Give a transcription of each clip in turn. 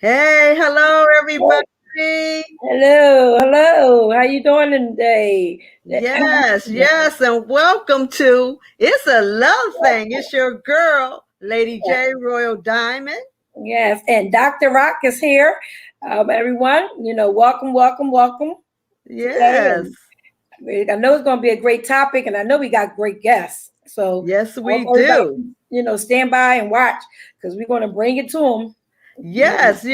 Hey, hello everybody. Hello. How you doing today? Yes, and welcome to It's a Love Thing. It's your girl, Lady J Royal Diamond. Yes, and Dr. Rock is here. Everyone, welcome today. Yes, And I know it's going to be a great topic, and I know we got great guests. So yes, I hope we everybody, do. stand by and watch because we're going to bring it to them. Yes. So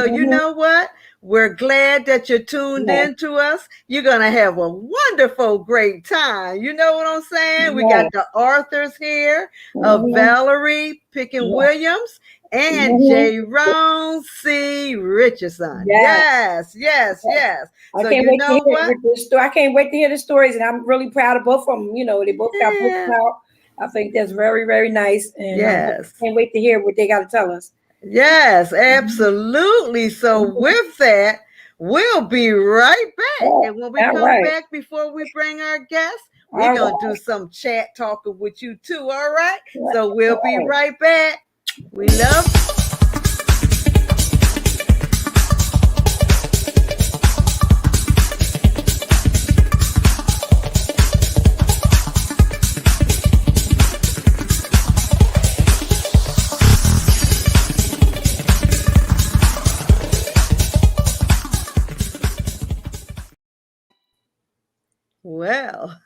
you know what? We're glad that you're tuned Yes, in to us. You're gonna have a wonderful, great time. You know what I'm saying? We yes, got the authors here of mhm, Valerie Pickens yes, Williams and mhm, Jerome C. Richardson. yes. Yes. I So can't you wait to know hear what? the story. I can't wait to hear the stories, and I'm really proud of both of them. They both got books Yeah. out. I think that's very, very nice, and I Yes. can't wait to hear what they got to tell us. Yes, absolutely. So, Mhm. with that, we'll be right back. Oh, And when we all come right, back, before we bring our guests, we're all going to do right, some chat talking with you too. All right. all So, we'll be right. right back. We love well.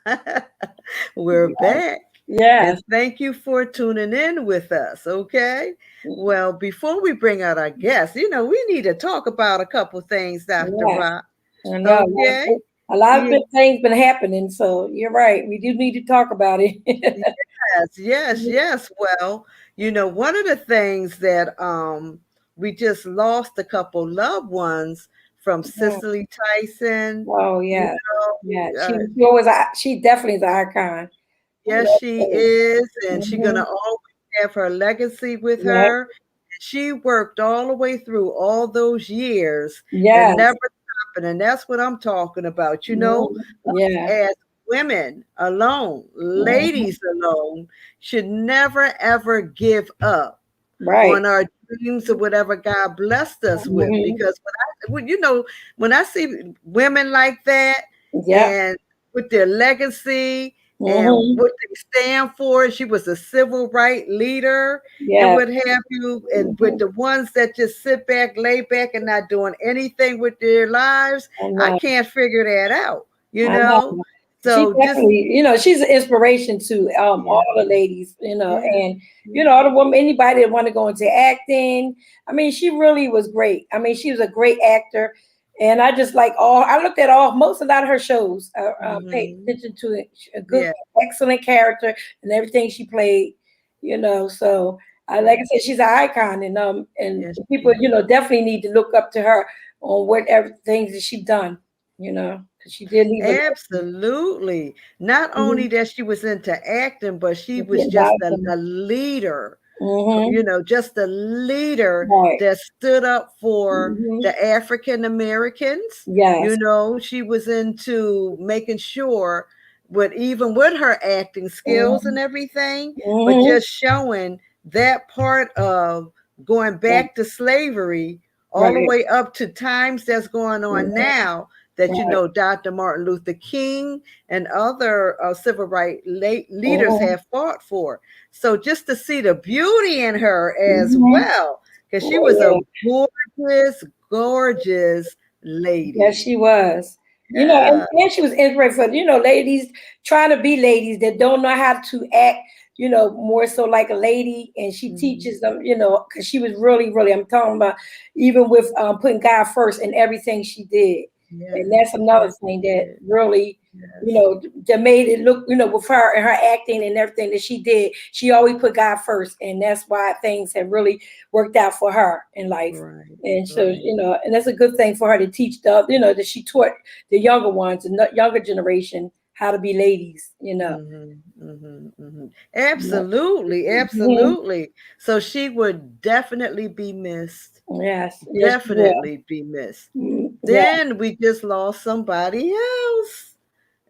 We're back. And Yes, thank you for tuning in with us. Okay. Well, before we bring out our guests, we need to talk about a couple things, Dr. yes. Rock. I know Okay. a lot of You good things been happening, so you're right. We do need to talk about it. Yes. Well, one of the things that we just lost a couple loved ones from Mhm. Cicely Tyson. Oh You yeah, yeah. know, She definitely is an icon. yes, she is, and she's gonna Mm-hmm. always have her legacy with Yeah. her. She worked all the way through all those years and Yes. never stopping, and that's what I'm talking about. Mhm. Yeah. As women alone, Mhm. ladies alone, should never ever give up Right. on our dreams or whatever God blessed us with. Mhm. Because when I see women like that Yep. and with their legacy and Mhm. what they stand for, she was a civil rights leader and Yes. what have you. And with Mhm. the ones that just sit back, lay back, and not doing anything with their lives, I I know. can't figure that out, you I know? know. She So just, definitely, she's an inspiration to yeah, all the ladies, yeah, and yeah. all the women, anybody that want to go into acting. I mean, she really was great. I mean, she was a great actor, and I just like all. I looked at a lot of her shows. Paid Hmm. attention to it. A good, Yeah, excellent character and everything she played. So I like yeah, I said, she's an icon, and yes, she people, is. definitely need to look up to her on whatever things that she done. 'Cause she did leave a legacy. Absolutely. Not only Mhm. that she was into acting, but she was Yeah, just icon. a leader, Mhm. just a leader Right. that stood up for Mhm. the African Americans. Yes. She was into making sure even with her acting skills and Mhm. everything, but Mhm. just showing that part of going Yeah. back to slavery all the Right. way up to times that's going on Mhm. now that Right. Dr. Martin Luther King and other civil rights leaders Mhm. have fought for. So just to see the beauty in her as Mhm. well, because she Oh, was a yeah. gorgeous Yes, lady. she was. Yeah. And she was inspiration for, ladies trying to be ladies that don't know how to act, more so like a lady. And she Mhm. teaches them, because she was really, really, I'm talking about even with putting God first in everything she did. And that's another Yes, thing she that did. really, Yes. that made it look, with her and her acting and everything that she did, she always put God first. And that's why things have really worked out for her in life. Right. And so, Right. and that's a good thing for her to teach that she taught the younger ones and the younger generation how to be ladies. Yeah. Mhm. Absolutely. So she would definitely be missed. Yes, yes, she will. Definitely be missed. Yeah. Then we just lost somebody else.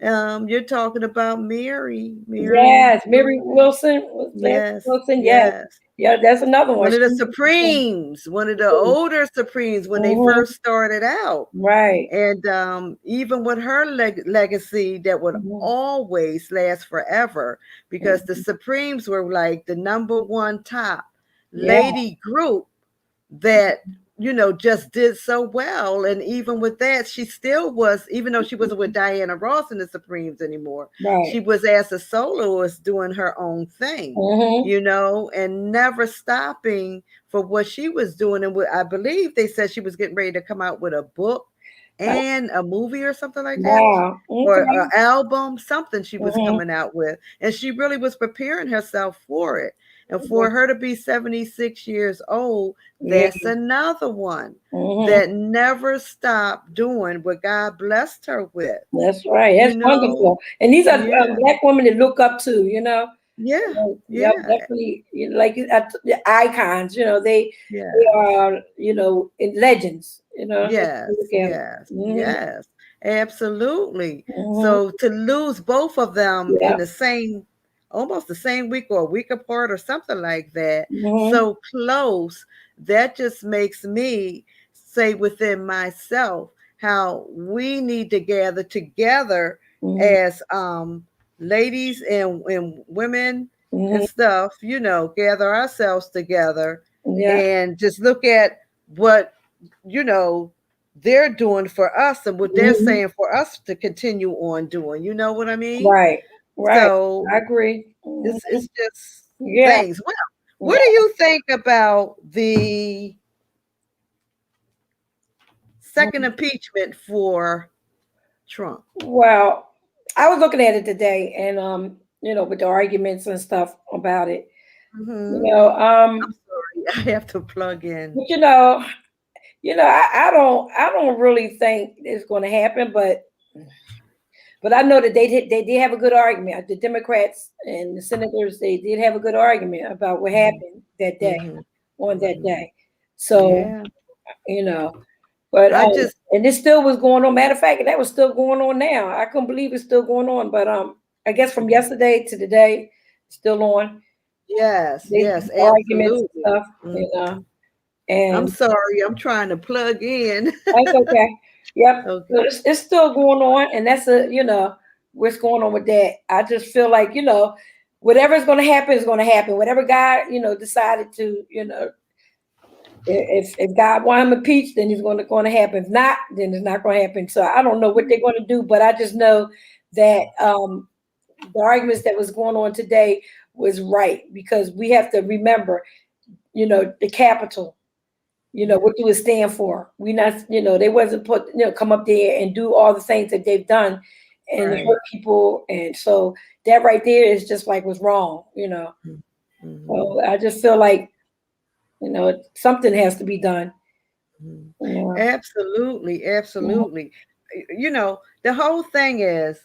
You're talking about Mary Yes, Mary Wilson. Wilson, Valerie Yes, Wilson. Yes, yes. yeah, that's another one. One of the Supremes, one of the older Supremes when they Mhm. first started out. Right. And even with her legacy, that would Mhm. always last forever because the Mhm. Supremes were like the number one top Yeah. lady group that just did so well. And even with that, she still was, even though she wasn't with Diana Ross and the Supremes anymore, she Right. was as a soloist doing her own thing, Mhm. and never stopping for what she was doing. And I believe they said she was getting ready to come out with a book and a movie or something like that, Wow. or an Okay. album, something she was Mhm. coming out with. And she really was preparing herself for it. And for Mhm. her to be 76 years old, Yeah. that's another one Mhm. that never stopped doing what God blessed her with. That's right. You That's know? wonderful. And these are Yeah, black women to look up to. yeah, Yep, yeah, definitely. Like the icons. They yes. are in legends. That's Yes, what we look at them. yes, yes, absolutely. Mhm. So to lose both of them in Yep. the same, almost the same week or a week apart or something like that, Mhm. so close, that just makes me say within myself how we need to gather together Mhm. as ladies and women and Mhm. stuff, gather ourselves together Yeah. and just look at what you know they're doing for us and what they're Mhm. saying for us to continue on doing. You know what I mean? Right. Right. So I agree. Mhm. it's just Yeah. things. Well, what do Yeah. you think about the second Mhm. impeachment for Trump? Well, I was looking at it today, and with the arguments and stuff about it. You Hmm. know, I'm sorry, I have to plug in. but I don't really think it's going to happen, but I know that they did have a good argument. The Democrats and the senators, they did have a good argument about what Hmm. happened that day, Hmm. on that Hmm. day. So, Yeah, you know, but I just and this still was going on. Matter of fact, that was still going on now. I couldn't believe it's still going on. But I guess from yesterday to today, it's still on. yes, They yes, arguments and absolutely. stuff, Mhm. I'm and sorry, I'm trying to plug in. that's okay. Yep. Okay. So it's still going on, and that's what's going on with that. I just feel like whatever's going to happen is going to happen. Whatever God decided to if God want him impeached, then he's going to happen. If not, then it's not going to happen. So I don't know what they're going to do, but I just know that the arguments that was going on today was right, because we have to remember, the capital. Yeah, What do it stand for? We not, they wasn't put, come up there and do all the things that they've done and right. hurt people. And so that right there is just like was wrong. Mhm. So I just feel like, something has to be done. Mhm. Yeah. Absolutely, Mhm. absolutely. The whole thing is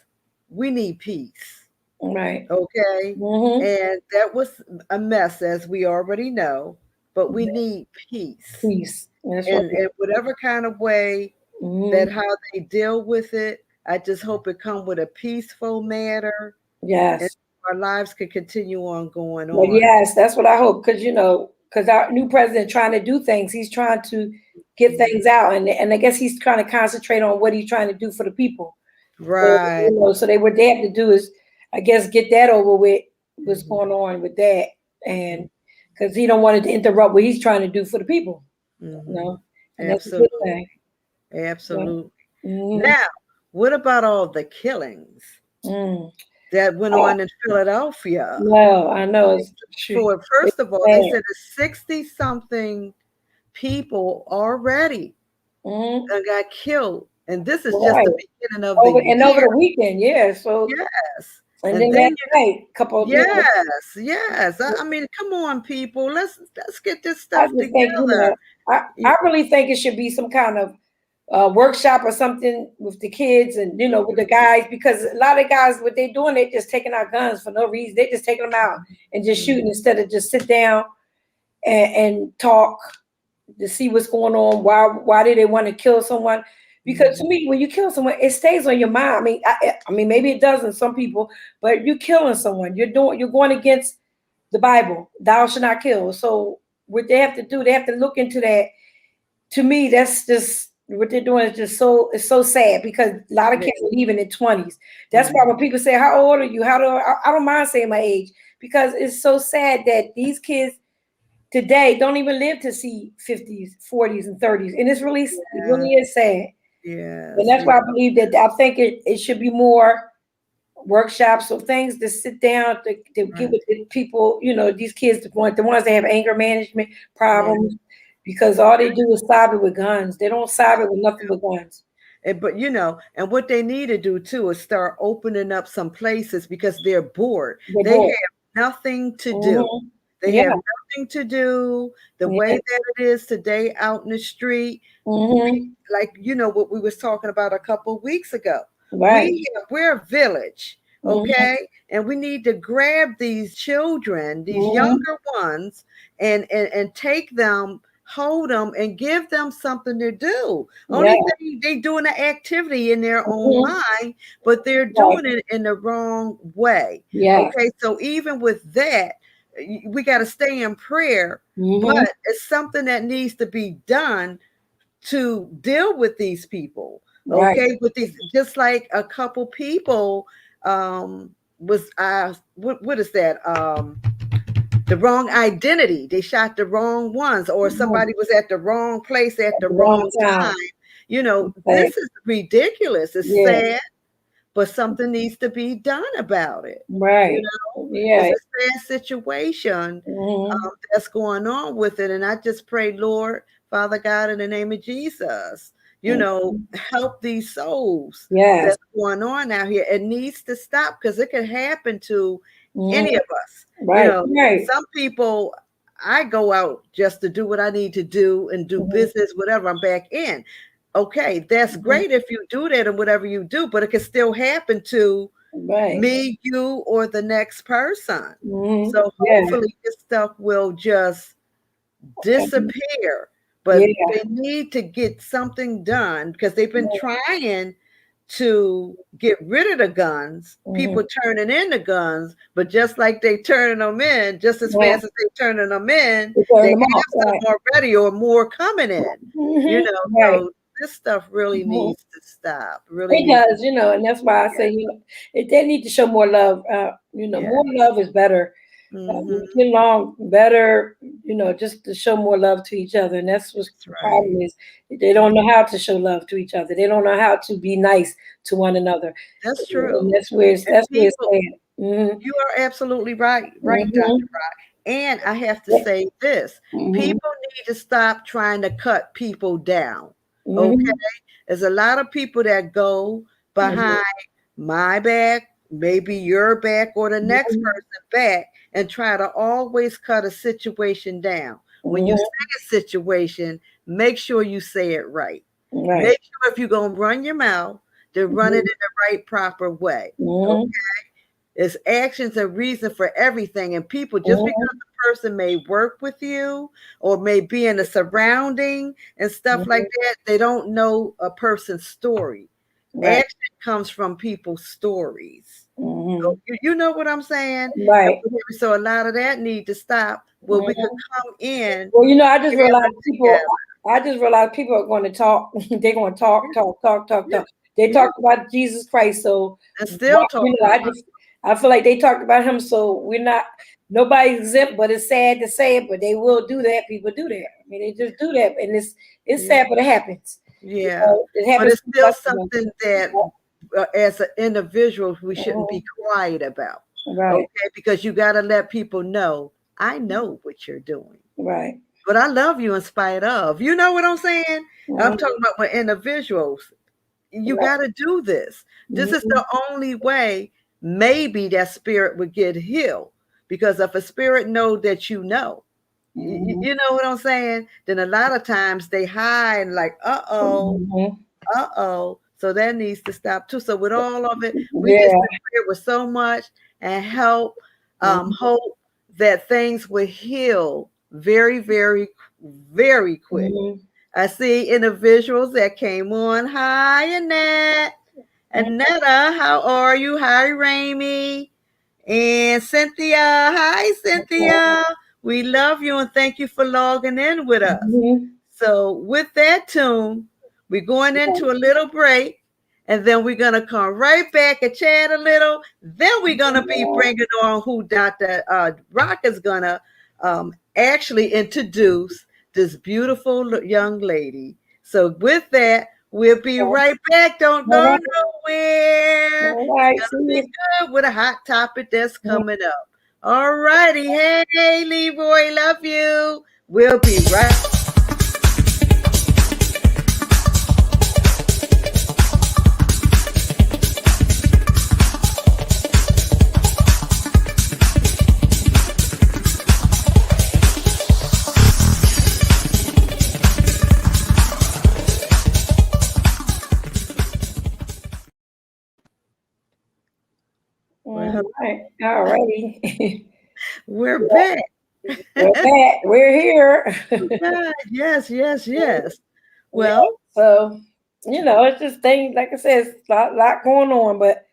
we need peace, Right. okay? Hmm. And that was a mess, as we already know, but we need peace. Peace. That's And right. in whatever kind of way Hmm. that how they deal with it, I just hope it come with a peaceful manner and Yes. our lives can continue on going Well, on. yes, that's what I hope. Because our new president trying to do things, he's trying to get Mhm. things out, and I guess he's trying to concentrate on what he's trying to do for the people. So, Right. so what they have to do is, I guess, get that over with. What's Mhm. going on with that, Mhm. and because he don't want it to interrupt what he's trying to do for the people. you Mhm. know, and that's a good Absolutely. thing. Yeah. Absolutely. Mm-hmm. Now, what about all the killings Mm. that went Oh, on in Philadelphia? no, I know it's true. For It's first of all, they bad. said it's 60 something people already Mm-hmm. got killed. And this is just the Right. beginning of the Over year. the weekend, yeah. So, Yes. and And then then last night, couple. yes, yes. I mean, come on, people. Let's get this I stuff just think, together. I really think it should be some kind of workshop or something with the kids and with the guys, because a lot of guys, what they doing, they just taking out guns for no reason. They just taking them out and just Mhm. shooting instead of just sit down and talk to see what's going on. Why do they want to kill someone? Because to me, when you kill someone, it stays on your mind. I mean, maybe it doesn't some people, but you're killing someone. You're going against the Bible. Thou shalt not kill. So what they have to do, they have to look into that. To me, that's just what they're doing is just it's so sad because a lot of kids are leaving in 20s. That's why when people say, "How old are you?" I don't mind saying my age because it's so sad that these kids today don't even live to see 50s, 40s, and 30s, and it really is sad. Yes. And that's why I believe that I think it should be more workshops or things to sit down to get with the people, these kids, the ones that have anger management problems, because all they do is solve it with guns. They don't solve it with nothing but guns. But and what they need to do too is start opening up some places because they're bored. They have nothing to do. They have nothing to do. The way that it is today out in the street, like what we was talking about a couple of weeks ago. Right. We're a village, okay, and we need to grab these children, these younger ones, and take them, hold them, and give them something to do. Only thing they doing an activity in their own mind, but they're doing it in the wrong way. Okay, so even with that, we got to stay in prayer, but it's something that needs to be done to deal with these people. Okay, with these, just like a couple people was what is that? The wrong identity. They shot the wrong ones, or somebody was at the wrong place at the wrong time. This is ridiculous. It's sad, but something needs to be done about it. Right. It's a sad situation that's going on with it. And I just pray, Lord, Father God, in the name of Jesus, help these souls that's going on out here. It needs to stop because it can happen to any of us. Some people, I go out just to do what I need to do and do business, whatever. I'm back in. Okay, that's great if you do that and whatever you do, but it can still happen to me, you, or the next person. So hopefully this stuff will just disappear. But they need to get something done because they've been trying to get rid of the guns, people turning in the guns, but just like they turning them in, just as fast as they turning them in, they have some already or more coming in. So this stuff really needs to stop. Really, it does, and that's why I say, they need to show more love. More love is better. Get along better, just to show more love to each other. And that's what the problem is. They don't know how to show love to each other. They don't know how to be nice to one another. That's true. And that's where it's at. You are absolutely right, Dr. Rock. And I have to say this. People need to stop trying to cut people down. Okay? There's a lot of people that go behind my back, maybe your back, or the next person's back, and try to always cut a situation down. When you say a situation, make sure you say it right. Make sure if you're going to run your mouth, to run it in the right, proper way. Okay? It's actions and reason for everything. And people, just because a person may work with you or may be in a surrounding and stuff like that, they don't know a person's story. Action comes from people's stories. So you know what I'm saying? So a lot of that need to stop where we can come in. Well, I just realized people are going to talk. They're going to talk. They talked about Jesus Christ. So and still talking. I feel like they talked about him. So nobody's exempt, but it's sad to say it, but they will do that. People do that. I mean, they just do that. And it's sad, but it happens. Yeah. It happens, but it's still something that as an individual, we shouldn't be quiet about. Okay, because you got to let people know, I know what you're doing. But I love you in spite of. You know what I'm saying? I'm talking about with individuals. You got to do this. This is the only way maybe that spirit would get healed. Because if a spirit know that you know what I'm saying? Then a lot of times they hide like, uh-oh. So that needs to stop too. So with all of it, we just pray with so much and help, hope that things will heal very, very, very quick. I see individuals that came on. Hi, Annette. Annetta, how are you? Hi, Raimi. And Cynthia. Hi, Cynthia. We love you and thank you for logging in with us. So, with that tune, we're going into a little break. And then we're going to come right back and chat a little. Then we're going to be bringing on who Dr. Rock is going to actually introduce this beautiful young lady. So with that, we'll be right back. Don't go nowhere. It's going to be good with a hot topic that's coming up. All righty. Hey, Leroy, love you. We'll be right back. All righty. We're back. We're back. We're here. Yes. Well, so it's just things, like I said, it's a lot going on, but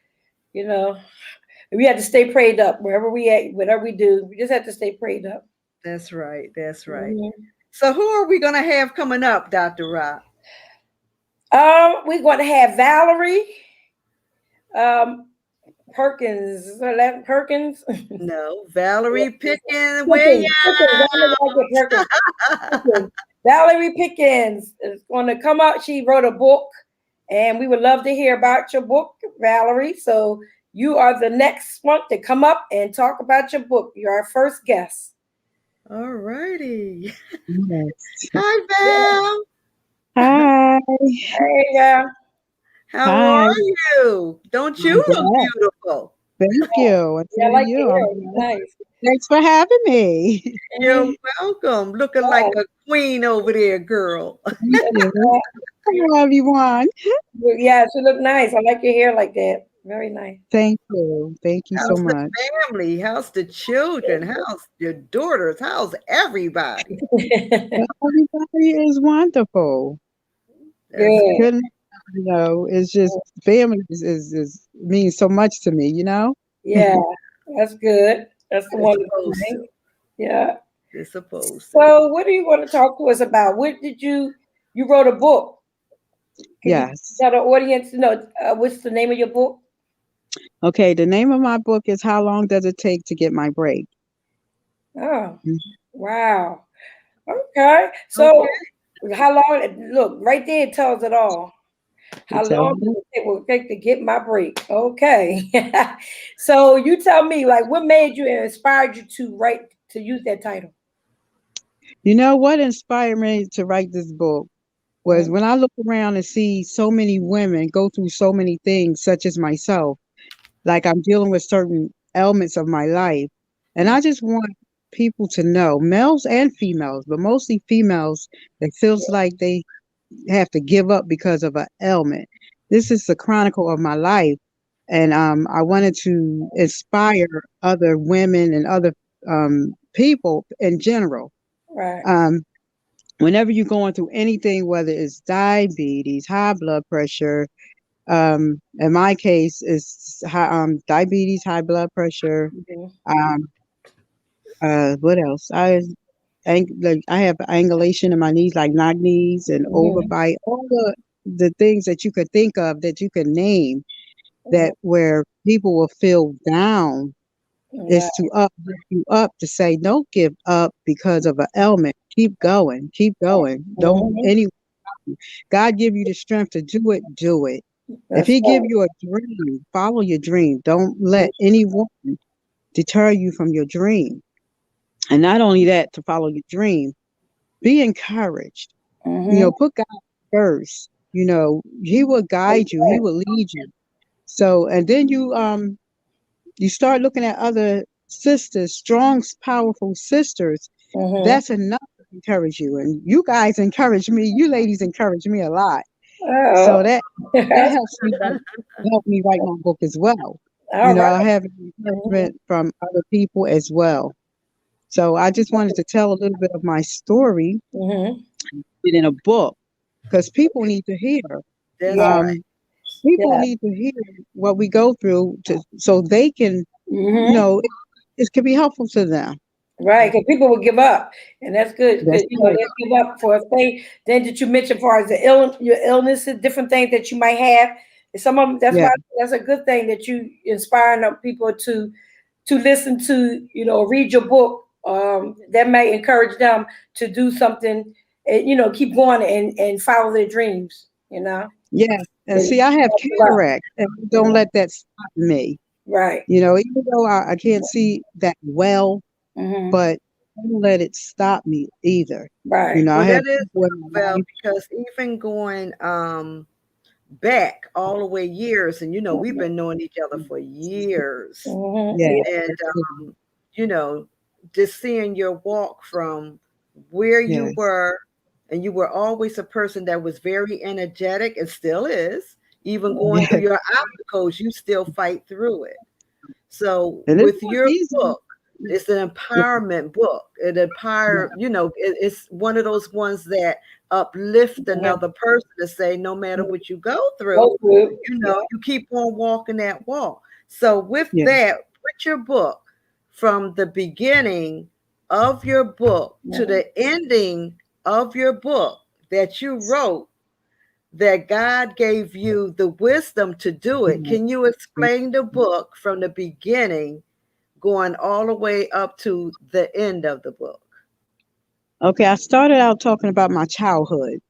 we have to stay prayed up wherever we at, whatever we do. We just have to stay prayed up. That's right. So who are we going to have coming up, Dr. Rock? We're going to have Valerie. Perkins. Perkins? No, Valerie Pickens. Valerie Pickens is going to come out. She wrote a book, and we would love to hear about your book, Valerie. So you are the next one to come up and talk about your book. You're our first guest. All righty. Yes. Hi, Val. Hi. Hey, Val. How are you? Don't you look beautiful? Thank you. I like you. Nice. Thanks for having me. You're welcome. Looking like a queen over there, girl. Hello, everyone. Yeah, she look nice. I like your hair like that. Very nice. Thank you. Thank you so much. How's the family? How's the children? How's your daughters? How's everybody? Everybody is wonderful. Good. It's just family is means so much to me, Yeah, that's good. That's the wonderful thing. Yeah. It's supposed. So what do you want to talk to us about? What did you wrote a book? Yes. Tell the audience, what's the name of your book? Okay, the name of my book is How Long Does It Take to Get My Break? Oh, wow. Okay. So how long, look, right there it tells it all. How long it will take to get my break? Okay. So you tell me, like, what made you and inspired you to use that title? What inspired me to write this book was when I look around and see so many women go through so many things, such as myself, like I'm dealing with certain elements of my life. And I just want people to know, males and females, but mostly females, that feels like they have to give up because of an ailment. This is the chronicle of my life. And I wanted to inspire other women and other people in general. Right. Whenever you're going through anything, whether it's diabetes, high blood pressure, in my case, it's diabetes, high blood pressure. What else? I have angulation in my knees, like knock knees and overbite, all the things that you could think of that you could name, that where people will feel down, is to uplift you up, to say, don't give up because of an ailment. Keep going. Don't anyone. God give you the strength to do it, do it. If he give you a dream, follow your dream. Don't let anyone deter you from your dream. And not only that, to follow your dream, be encouraged. Put God first. He will guide you. He will lead you. So, and then you start looking at other sisters, strong, powerful sisters. That's enough to encourage you. And you guys encourage me. You ladies encourage me a lot. So that helps me write my book as well. I have encouragement from other people as well. So I just wanted to tell a little bit of my story. it in a book because people need to hear. That's Yeah. right. Um, people Yeah. need to hear what we go through so they can, Mm-hmm. it can be helpful to them. Right, because people will give up, and that's good. That's Because right. they give up for a thing. Then that you mentioned, as far as your illnesses, different things that you might have. And some of them, that's Yeah. why that's a good thing that you inspiring up people to listen to, read your book. That may encourage them to do something, and keep going and follow their dreams. Yeah. And And see, I have don't give up. cataract, and don't let that stop me. Right. Even though I can't see that well, Hmm. but don't let it stop me either. Right. I Well, have that is people in my well life. because even going back all the way years, and we've been knowing each other for years, Hmm. Yeah. Yeah. and um, you know, just seeing your walk from where you Yes. were, and you were always a person that was very energetic and still is, even going through Yes. your obstacles, you still fight through it. So And it's with not your easy. book, it's an Yeah. empowerment book. It Yeah. empower, it's one of those ones that uplift Mhm. another person to say, no matter what you go Go through, through. Yeah. you keep on walking that walk. So with Yeah. that, put your book from the beginning of your book to Mhm. the ending of your book that you wrote, that God gave you the wisdom to do it. Can you explain the book from the beginning going all the way up to the end of the book? Okay, I started out talking about my childhood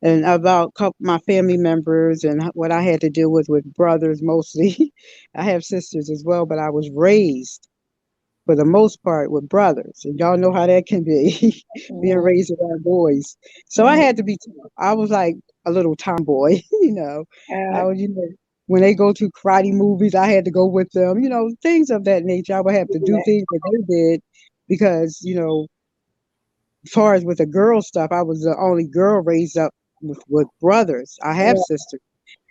and about my family members and what I had to deal with brothers mostly. I have sisters as well, but I was raised for the most part with brothers, and y'all know how that can be, being Mhm. raised around boys. So I Mhm. had to be tough. I was like a little tomboy, I Uh, was, when they go to karate movies, I had to go with them, things of that nature. I would have to do yeah. things that they did because, as far as with the girl stuff, I was the only girl raised up with brothers. I have Yeah. sisters,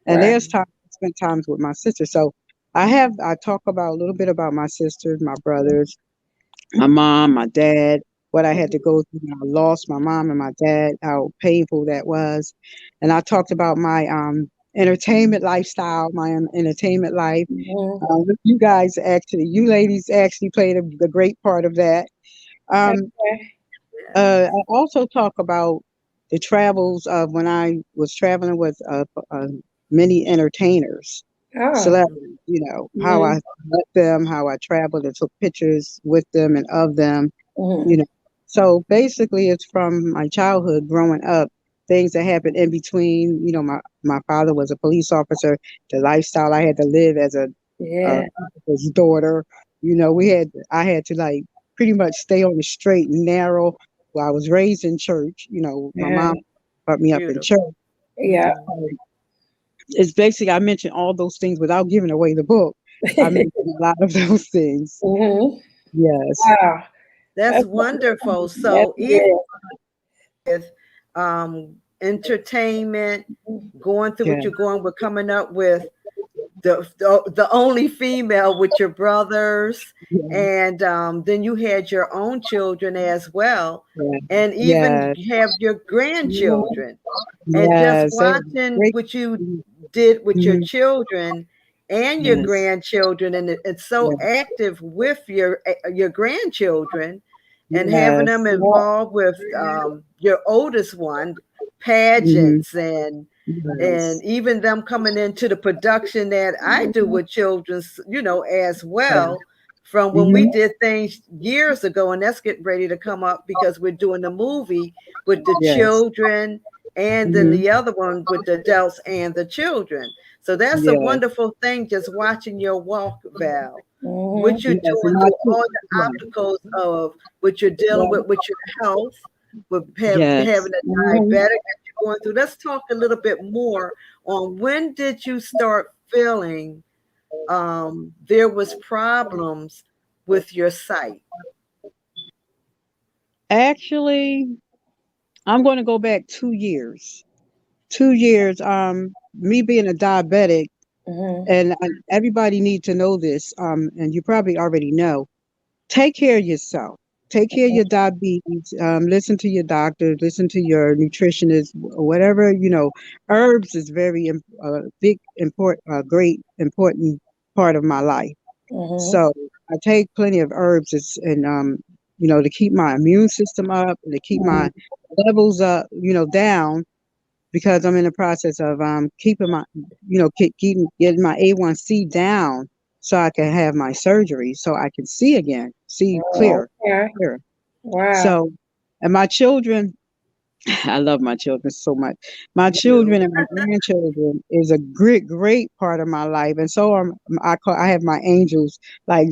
and Right. there's time I spent times with my sister. So I talk about a little bit about my sisters, my brothers, my mom, my dad, what I had to Mhm. go through when I lost my mom and my dad, how painful that was. And I talked about my entertainment lifestyle, my entertainment life. Mhm. You ladies actually played a great part of that. Um, Okay. I also talk about the travels of when I was traveling with many entertainers, Oh. celebrities, how I Mhm. met them, how I traveled and took pictures with them and of them, you Mhm. know. So basically, it's from my childhood growing up, things that happened in between. My father was a police officer, the lifestyle I had to live as a Yeah. officer's daughter. I had to like pretty much stay on the straight and narrow. Well, I was raised in church. My Yeah. mom brought me up in Beautiful. church. Yeah. Mhm. It's basically I mentioned all those things without giving away the book. I mentioned a lot of those things. Mhm. Yes. Wow. That's That's, wonderful. that's So even yeah. with entertainment, going through Yeah. what you're going with, coming up with the only female with your brothers, Yeah. and then you had your own children as well, Yeah. and even Yes. have your Mhm. grandchildren, and just Yes. They were watching great. what you did with your Mhm. children and your Yes. grandchildren, and it's so Yeah. active with your grandchildren, and having them Yes. Yeah. involved with your oldest one, Mhm. pageants, and Yes. even them coming into the production that I do with children's, as Yeah. well, from when we Mhm. did things years ago, and that's getting ready to come up because we're doing the movie with the Yes. children, and then Mhm. the other one with the adults and the children. So that's a Yes. wonderful thing, just watching your walk, Val. Mhm. What you're Yes. doing And my through two. all the Yeah. obstacles of what you're dealing Yeah. with your health, with Yes. having a diabetic Mhm. that you're going through. Let's talk a little bit more on when did you start feeling there was problems with your sight? Actually, I'm going to go back 2 years. 2 years. Me being a diabetic, Mhm. and everybody need to know this. And you probably already know. Take care of yourself. take care of your diabetes. Listen to your doctor. Listen to your nutritionist. Whatever herbs is very big, important, great, important part of my life. So I take plenty of herbs, and to keep my immune system up and to keep my levels up, down, because I'm in the process of keeping my, keeping getting my A1C down so I can have my surgery so I can see again, see clear. Wow. So, and my children, I love my children so much. My children and my grandchildren is a great part of my life, and so I have my angels like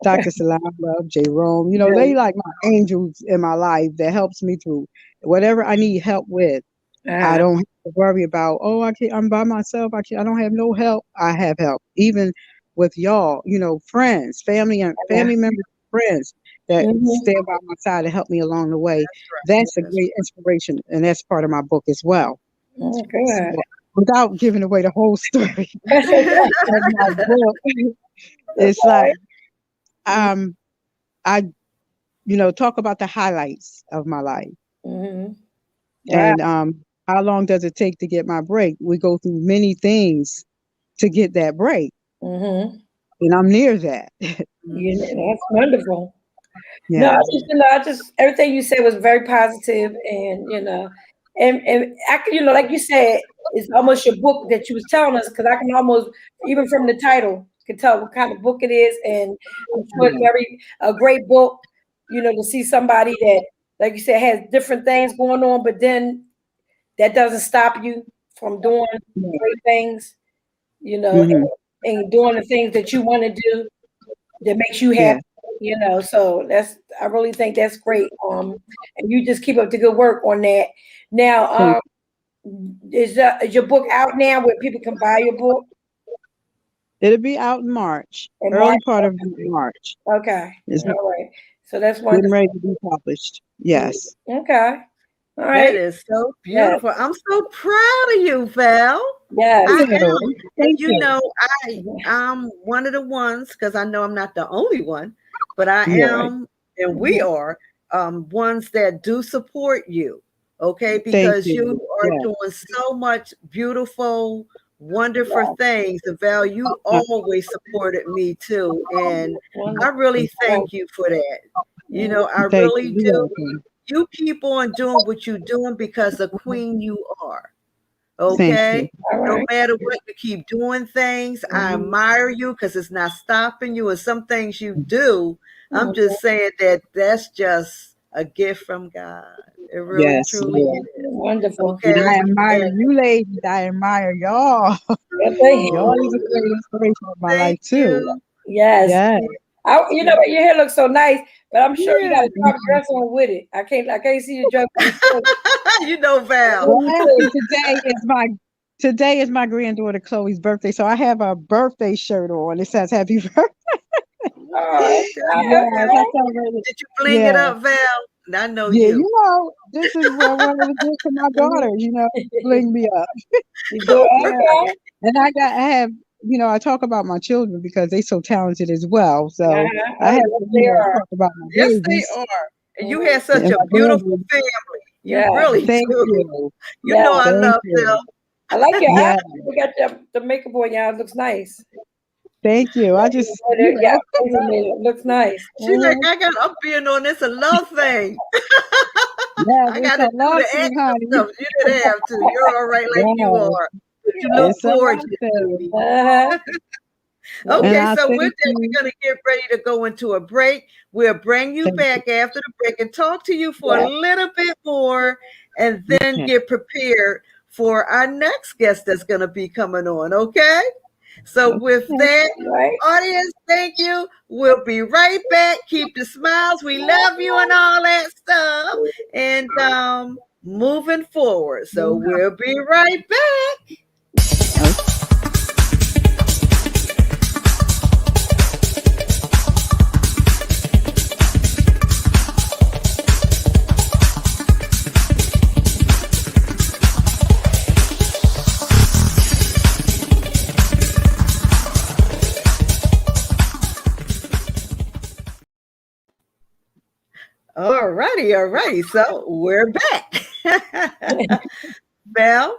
Dr. Salam, Jerome. They like my angels in my life that helps me through whatever I need help with. I don't have to worry about, I'm by myself. I don't have no help. I have help, even with y'all. Friends, family members, friends that stand by my side to help me along the way. That's a great inspiration, and that's part of my book as well. Oh, good. So, without giving away the whole story of my book, it's like I talk about the highlights of my life. Wow. And how long does it take to get my break? We go through many things to get that break, and I'm near that. That's wonderful. Yeah. No, I just everything you said was very positive, and and I can, like you said, it's almost your book that you was telling us, because I can almost, even from the title, can tell what kind of book it is, and I'm sure it's a great book. To see somebody that, like you said, has different things going on, but then that doesn't stop you from doing great things, and doing the things that you want to do that makes you happy. So I really think that's great. And you just keep up the good work on that. Now, is your book out now where people can buy your book? It'll be out in March, early part of March. Okay. All right. So that's getting ready to be published. Yes. Okay. All right. That is so beautiful. Yes. I'm so proud of you, Val. Yes. I'm one of the ones, because I know I'm not the only one, but I am, and we are ones that do support you. Okay, because you are doing so much beautiful, wonderful things. And Val, you always supported me too. And I really thank you for that. I really do. You keep on doing what you're doing because the queen you are. Okay. No matter what, you keep doing things. I admire you because it's not stopping you. And some things you do, I'm just saying that's just a gift from God. It really truly is. Wonderful. Okay. And I admire you ladies. I admire y'all. Y'all is a great inspiration of my life too. Yes. You know what, your hair looks so nice, but I'm sure you got to drop dress on with it. I can't see you dress. Val. Well, today is my granddaughter Chloe's birthday, so I have a birthday shirt on. It says "Happy Birthday." Did you bling it up, Val? I know you. This is what I want to do for my daughter. Bling me up. And I have. I talk about my children because they're so talented as well. So I have to talk about my babies. Yes, they are. And you have such a beautiful family. You really Thank do. You know I love them. I like your eyes. You got the makeup on your eyes. Looks nice. Thank you. I just it looks nice. She's like, I'm being on this a love thing. I got to do the extra stuff. You didn't have to. You're all right like you are. You look gorgeous. Okay, so with that, we're going to get ready to go into a break. We'll bring you back after the break and talk to you for a little bit more, and then get prepared for our next guest that's going to be coming on, okay? So with that, audience, thank you. We'll be right back. Keep the smiles. We love you and all that stuff. And moving forward. So we'll be right back. All righty. So we're back. Val,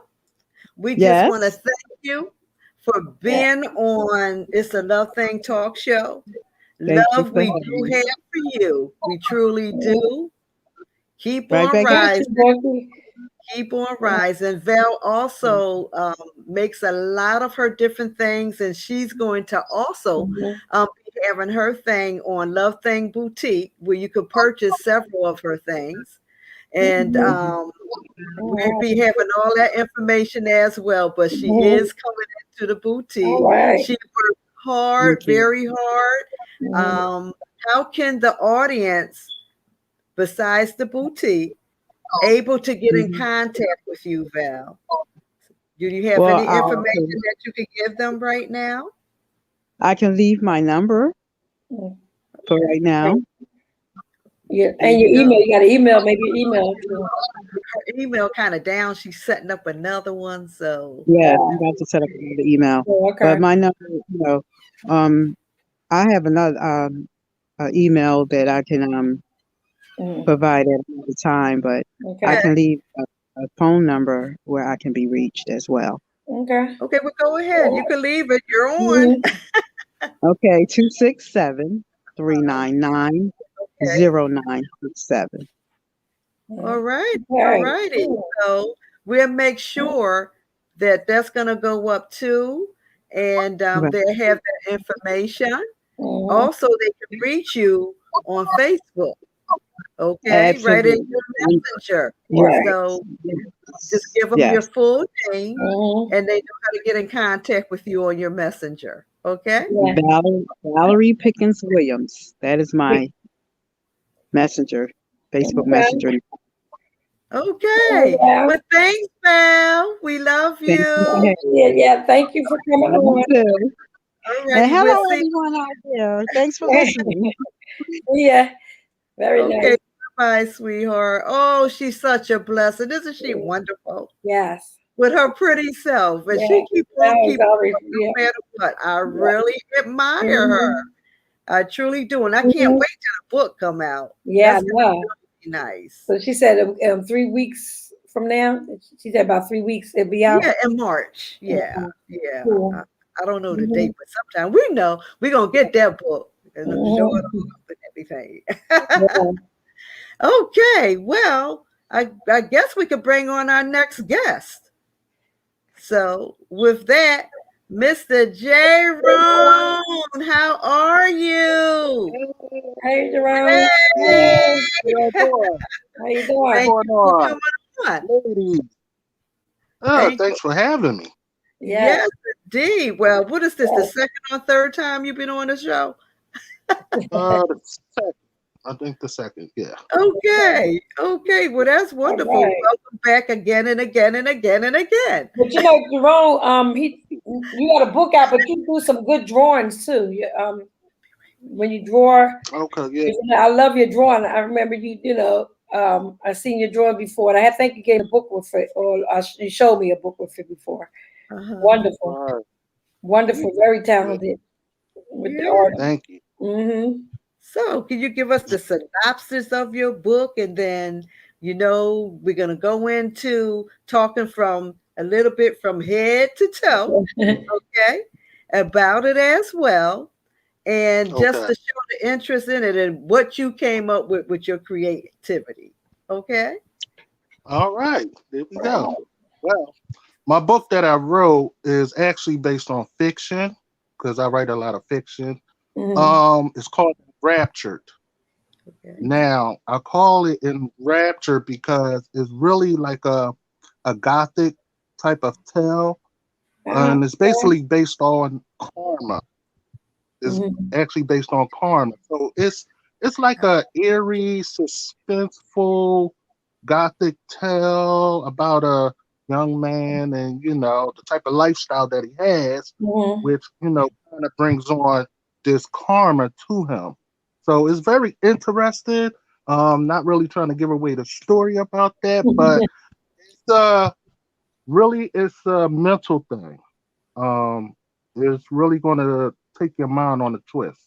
we just want to Yes. thank you for being on It's a Love Thing talk show. Thank you Love for we having do me. have for you. We truly do. Keep Right on back at rising. you. Becky. Keep on rising. Val also makes a lot of her different things, and she's going to also be having her thing on Love Thing Boutique, where you could purchase several of her things. And Mhm. we'll be having all that information as well. But she is coming into the All boutique. right. She worked hard, Thank you. very hard. How can the audience, besides the boutique, able to get in Mhm. contact with you, Val? Do you have Well, any information that you can give them right now? I can leave my number for Okay. right now. Yeah, Here and you your go. email. You got an email. Maybe your email. Her email kind of down. She's setting up another one. So Yes, I'm about to set up another email. Oh, But okay. my number, um, I have another email that I can provide at another time, but I Okay. can leave a phone number where I can be reached as well. Okay. okay, well go ahead. You can leave it. You're on. Mhm. Okay, 267 three Uh-huh. nine nine Okay. 0967. All right. All Okay. righty. So we'll make sure that that's going to go up too. And Right. they have that information. Mhm. Also, they can reach you on Facebook. Okay. Right in Absolutely. your messenger. Right. Yes. So just Yes. give them your Yes. full name Mhm. and they know how to get in contact with you on your messenger. Okay. Yeah. Valerie Pickens Williams. That is my messenger, Facebook Okay. Messenger. Okay. Yeah. Well, thanks, Val. We love Thank you for you. having Yeah. Yeah. Thank you for coming me. on. You too. All And righty. We'll hello, see. everyone out there. Thanks for listening. Yeah. Very Okay. nice. Bye, sweetheart. Oh, she's such a blessing. Isn't she wonderful? Yes. With her pretty self. And Yeah. she keep on That was keeping always, on yeah. no matter what. I Yeah. really admire her. Mhm. I truly do. And I can't Mhm. wait till the book come out. Yeah, I That's gonna know. be nice. So she said 3 weeks from now. She said about 3 weeks it'll be out. Yeah, in March. Yeah, Mhm. yeah. Cool. I don't know the date, Mhm. but sometime we know we're gonna get that book and show it Mhm. off and everything. Yeah. Okay, well, I guess we could bring on our next guest. So with that, Mr. Jerome, how are you? Hey, Jerome. Hey, Hey. How y'all doing? How you What's doing? thank going you for on? coming on. Ladies. Thank you. Thanks for having me. Yes. Yes, indeed. Well, what is this? The second or third time you've been on the show? The second. I think the second, yeah. Okay. Okay. Well, that's All wonderful. right. Welcome back again and again and again and again. But Jerome, you got a book out, but you do some good drawings too. When you draw, Okay, yeah. I love your drawing. I remember I seen your drawing before, and I think you gave a book with it, or you showed me a book with it before. Uh-huh. Wonderful, All right. wonderful, very Yeah. talented with the Yeah. art. Thank you. Mm-hmm. So, can you give us the synopsis of your book? And then, we're going to go into talking from a little bit from head to toe, okay, about it as well. And just Okay. to show the interest in it and what you came up with your creativity. Okay. All right. There we go. Well, my book that I wrote is actually based on fiction because I write a lot of fiction. Mm-hmm. It's called Raptured. Okay. Now, I call it in Rapture because it's really like a gothic type of tale, Uh-huh. and it's basically based on karma. Is Mm-hmm. actually based on karma. So it's like a eerie, suspenseful, gothic tale about a young man and the type of lifestyle that he has, Mm-hmm. which kind of brings on this karma to him. So it's very interesting. Not really trying to give away the story about that, but it's really it's a mental thing. Um, it's really going to take your mind on a twist.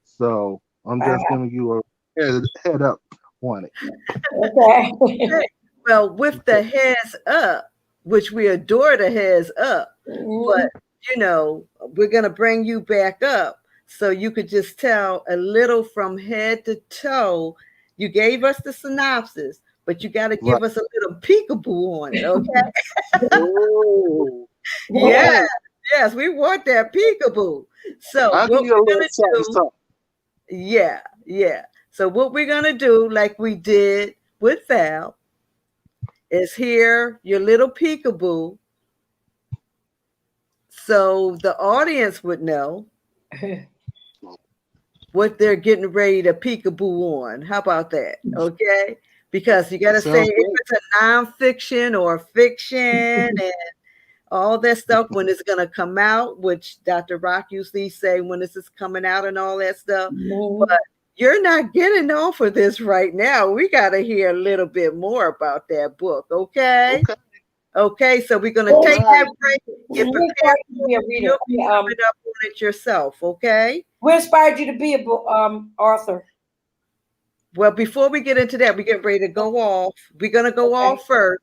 So I'm just Wow. giving you a head up on it. Okay. Okay. Well, with the heads up, which we adore the heads up, but we're gonna bring you back up so you could just tell a little from head to toe. You gave us the synopsis, but you got to Right. give us a little peekaboo on it, okay? Oh, Yeah, right. yes, we want that peekaboo. So I'll give what you a we're little gonna something, do, yeah, yeah. So what we're gonna do, like we did with Val, is hear your little peekaboo, so the audience would know what they're getting ready to peekaboo on. How about that? Okay. Because you got That to say sounds if great. it's a nonfiction or fiction and all that stuff when it's going to come out, which Dr. Rock usually say when this is coming out and all that stuff. But you're not getting off of this right now. We got to hear a little bit more about that book. Okay. Okay. Okay. So we're going to All take right. that break. Get Who prepared inspired you to for be a it. reader? You'll be coming up on it yourself. Okay. Who inspired you to be a author? Well, before we get into that, we get ready to go off. We're going to go Okay. off first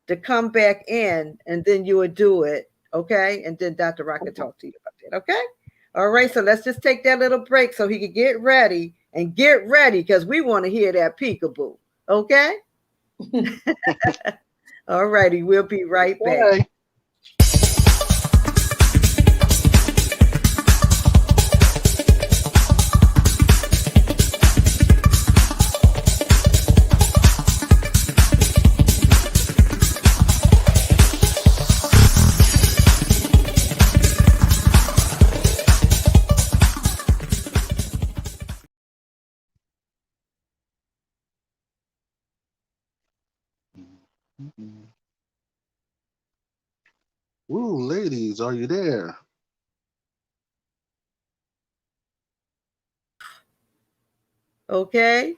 to come back in, and then you would do it. Okay. And then Dr. Rock can talk to you about that. Okay. All right. So let's just take that little break so he can get ready because we want to hear that peekaboo. Okay. All righty. We'll be right back. Okay. Ooh, ladies, are you there? Okay.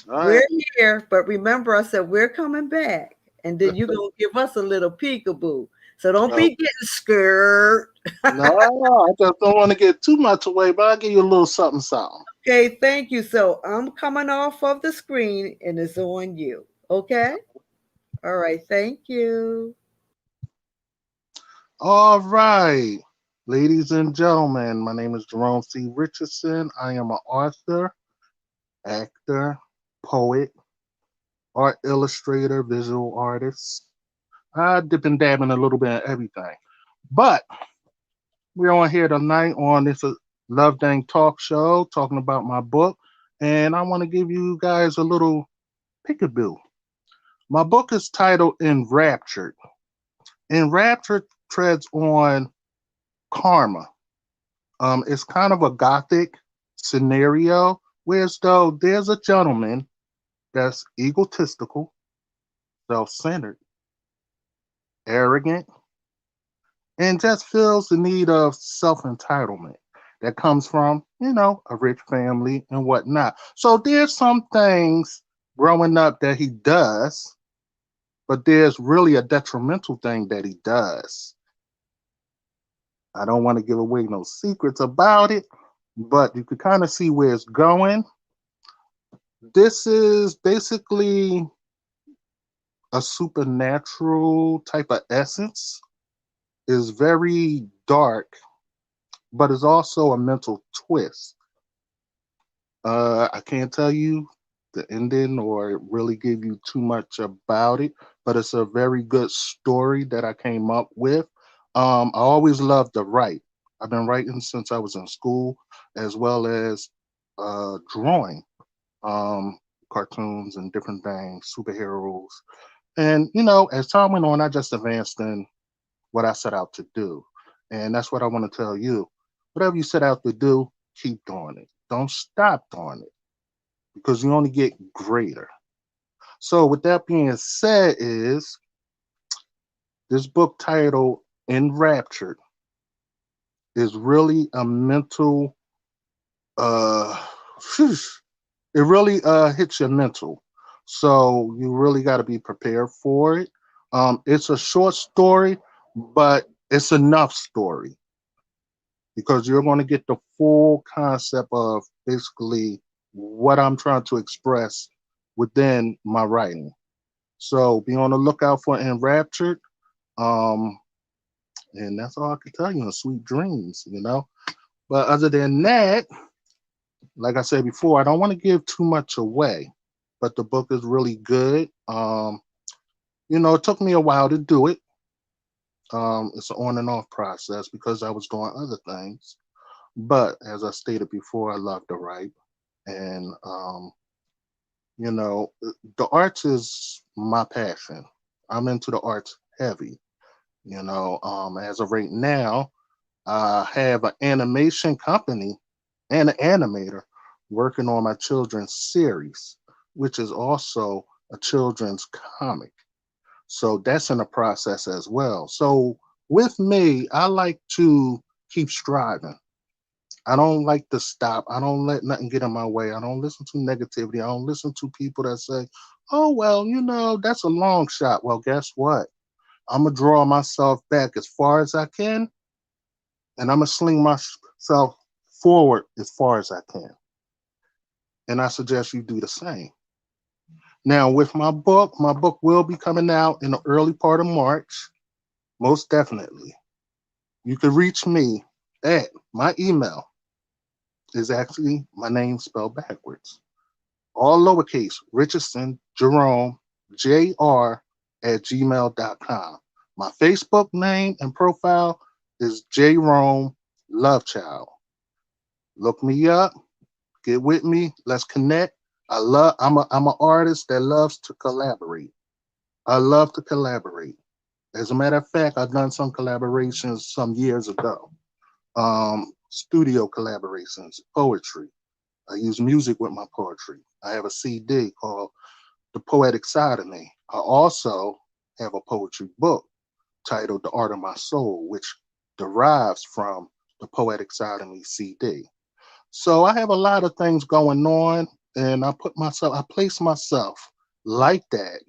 All We're right. here, but remember I said we're coming back. And then you're going to give us a little peekaboo. So don't Oh, be getting scared. no, I just don't want to get too much away, but I'll give you a little something, something. Okay, thank you. So I'm coming off of the screen and it's on you. Okay? All right, thank you. All right. Ladies and gentlemen, my name is Jerome C. Richardson. I am an author, actor, poet, art illustrator, visual artist. I dip and dab in a little bit of everything. But we're on here tonight on this Love Dang Talk Show talking about my book. And I want to give you guys a little peekaboo. My book is titled Enraptured. Enraptured treads on karma. It's kind of a gothic scenario, whereas though there's a gentleman that's egotistical, self-centered, arrogant, and just feels the need of self-entitlement that comes from, a rich family and whatnot. So there's some things growing up that he does, but there's really a detrimental thing that he does. I don't want to give away no secrets about it, but you can kind of see where it's going. This is basically a supernatural type of essence. Is very dark, but it's also a mental twist. I can't tell you the ending or really give you too much about it, but it's a very good story that I came up with. I always loved to write. I've been writing since I was in school, as well as drawing cartoons and different things, superheroes. And, as time went on, I just advanced in what I set out to do. And that's what I want to tell you. Whatever you set out to do, keep doing it. Don't stop doing it because you only get greater. So with that being said, is this book titled Enraptured is really a mental uh it really hits your mental. So you really got to be prepared for it. It's a short story, but it's enough story because you're going to get the full concept of basically what I'm trying to express within my writing. So be on the lookout for Enraptured. And that's all I can tell you, in sweet dreams, you know. But other than that, like I said before, I don't want to give too much away, but the book is really good. You know, it took me a while to do it. It's an on and off process because I was doing other things. But as I stated before, I love to write. And, you know, the arts is my passion. I'm into the arts heavy. You know, as of right now, I have an animation company and an animator working on my children's series, which is also a children's comic. So that's in the process as well. So with me, I like to keep striving. I don't like to stop. I don't let nothing get in my way. I don't listen to negativity. I don't listen to people that say, oh, well, you know, that's a long shot. Well, guess what? I'm going to draw myself back as far as I can, and I'm going to sling myself forward as far as I can. And I suggest you do the same. Now, with my book will be coming out in the early part of March, most definitely. You can reach me at my email is actually my name spelled backwards. All lowercase, Richardson, Jerome, JR@gmail.com. My Facebook name and profile is Jerome Lovechild. Look me up, get with me, let's connect. I'm an artist that loves to collaborate. I love to collaborate. As a matter of fact, I've done some collaborations some years ago. Studio collaborations, poetry. I use music with my poetry. I have a CD called The Poetic Side of Me. I also have a poetry book titled The Art of My Soul, which derives from the Poetic Side of Me CD. So I have a lot of things going on, and I place myself like that,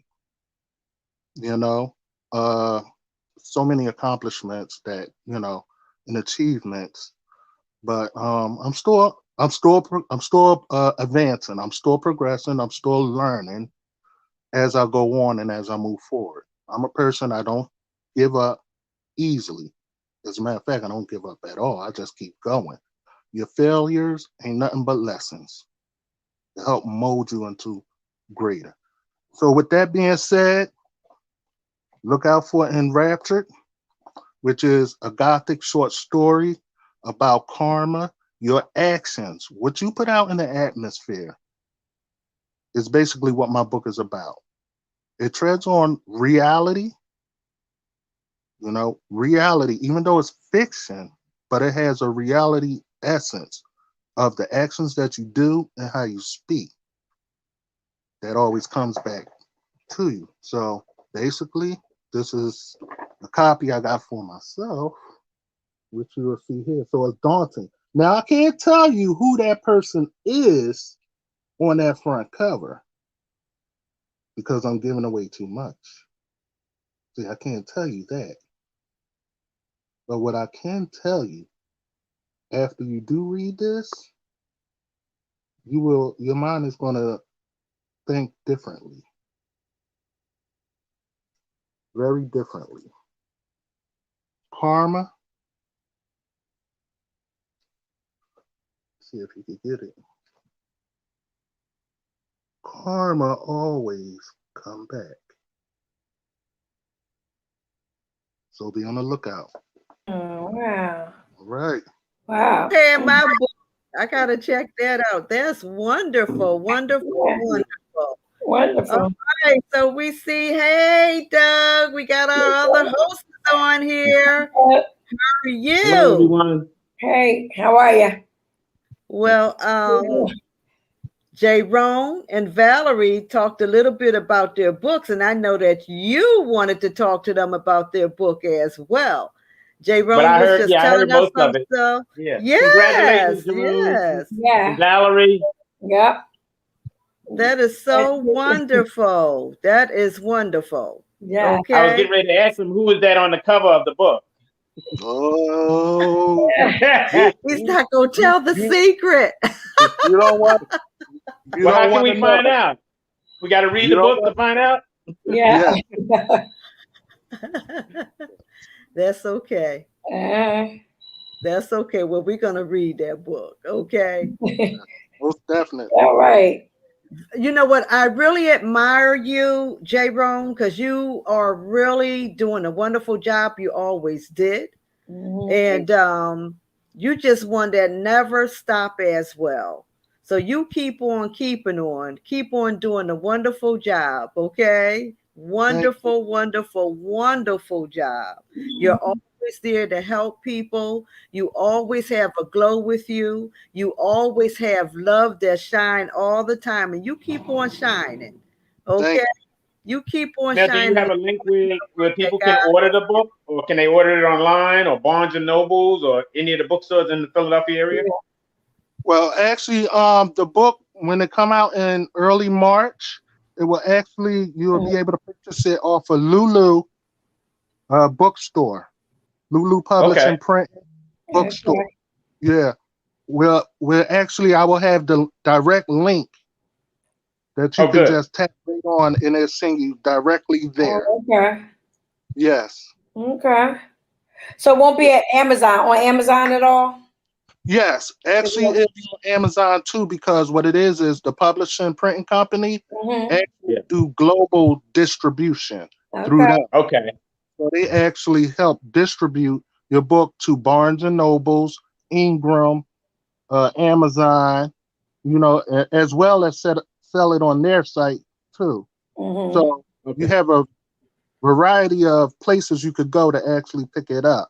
you know, so many accomplishments that, you know, and achievements, but I'm still advancing. I'm still progressing. I'm still learning as I go on and as I move forward. I'm a person, I don't give up easily. As a matter of fact, I don't give up at all. I just keep going. Your failures ain't nothing but lessons to help mold you into greater. So with that being said, look out for Enraptured, which is a Gothic short story about karma. Your actions, what you put out in the atmosphere, is basically what my book is about. It treads on reality, you know, reality, even though it's fiction, but it has a reality essence of the actions that you do and how you speak. That always comes back to you. So basically, this is a copy I got for myself, which you will see here. So it's daunting. Now, I can't tell you who that person is on that front cover because I'm giving away too much. See, I can't tell you that. But what I can tell you, after you do read this, your mind is going to think differently. Very differently. Karma. See if you can get it. Karma always come back. So be on the lookout. Oh, wow. All right. Wow. Hey, my book, I gotta check that out. That's wonderful, wonderful, wonderful. Wonderful. All right, so we see, hey, Doug, we got our other hosts on here. How are you? Hello, everyone. Hey, how are you? Well, Jerome and Valerie talked a little bit about their books, and I know that you wanted to talk to them about their book as well. Jerome I was heard, just telling us most some of it. stuff. Yeah. Yes, Congratulations, Jerome yes. and Yeah. Valerie. Yep. That is so wonderful. That is wonderful. Yeah. Okay. I was getting ready to ask him who was that on the cover of the book. Oh, He's not gonna tell the secret. you don't want. You Well, how don't can want we to find know. out? We got to read You the know book what? to find out. Yeah. That's okay. Uh, That's okay. Well, we're gonna read that book, okay? Most definitely. all right. You know what? I really admire you, Jerome, because you are really doing a wonderful job. You always did. And you just one that never stop as well. So you keep on keeping on, keep on doing a wonderful job, okay? Thank you. Wonderful, wonderful, wonderful job. You're always there to help people. You always have a glow with you. You always have love that shine all the time, and you keep on shining, Thank okay? You keep on Now, do you shining have a link where that people God can order has the book, or can they order it online, or Barnes and Nobles, or any of the bookstores in the Philadelphia area? Well, actually, the book when it come out in early March, it will actually you will be able to purchase it off of Lulu bookstore, Lulu Okay. Publishing Print bookstore. Okay. Yeah. Well, actually, I will have the direct link that you Oh, can good. just tap right on, and it'll send you directly there. Okay. Yes. Okay. So it won't be at Amazon on Amazon at all? Yes, actually, Mm-hmm. it's on Amazon too because what it is the publishing printing company actually Yeah. do global distribution through Okay. them. Okay. So they actually help distribute your book to Barnes and Nobles, Ingram, Amazon, as well as sell it on their site too. Mm-hmm. So you Okay. have a variety of places you could go to actually pick it up.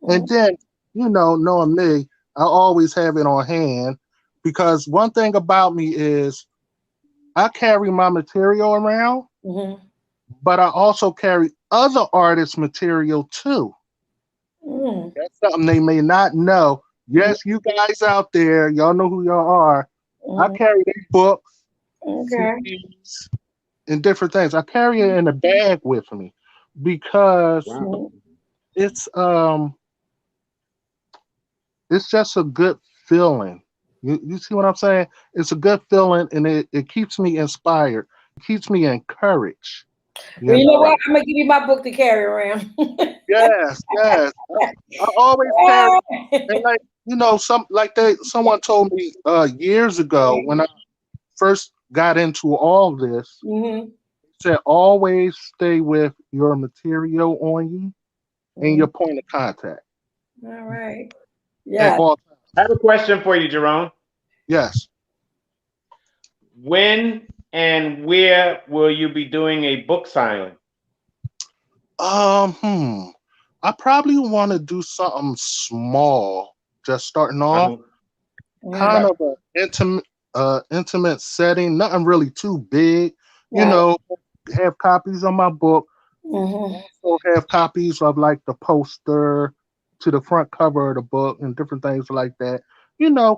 And then, knowing me, I always have it on hand because one thing about me is I carry my material around, Mm-hmm. but I also carry other artists' material too. Mm-hmm. That's something they may not know. Yes, you guys out there, y'all know who y'all are. I Mm-hmm. carry their books, Okay. CDs, and different things. I carry it in a bag with me because Wow. it's um it's just a good feeling. You see what I'm saying? It's a good feeling and it keeps me inspired. It keeps me encouraged. Well, You you know know? what? I'm gonna give you my book to carry around. Yes, yes. I always carry and like someone told me years ago when I first got into all this, Mm-hmm. said always stay with your material on you and Mm-hmm. your point of contact All right. at Yeah. all times. I have a question for you, Jerome. Yes. When and where will you be doing a book signing? Um, hmm. I probably want to do something small, just starting off, Uh-huh. Yeah. kind Okay. of an intimate setting, nothing really too big. You Right. know, have copies of my book, Mm-hmm. also have copies of like the poster to the front cover of the book and different things like that.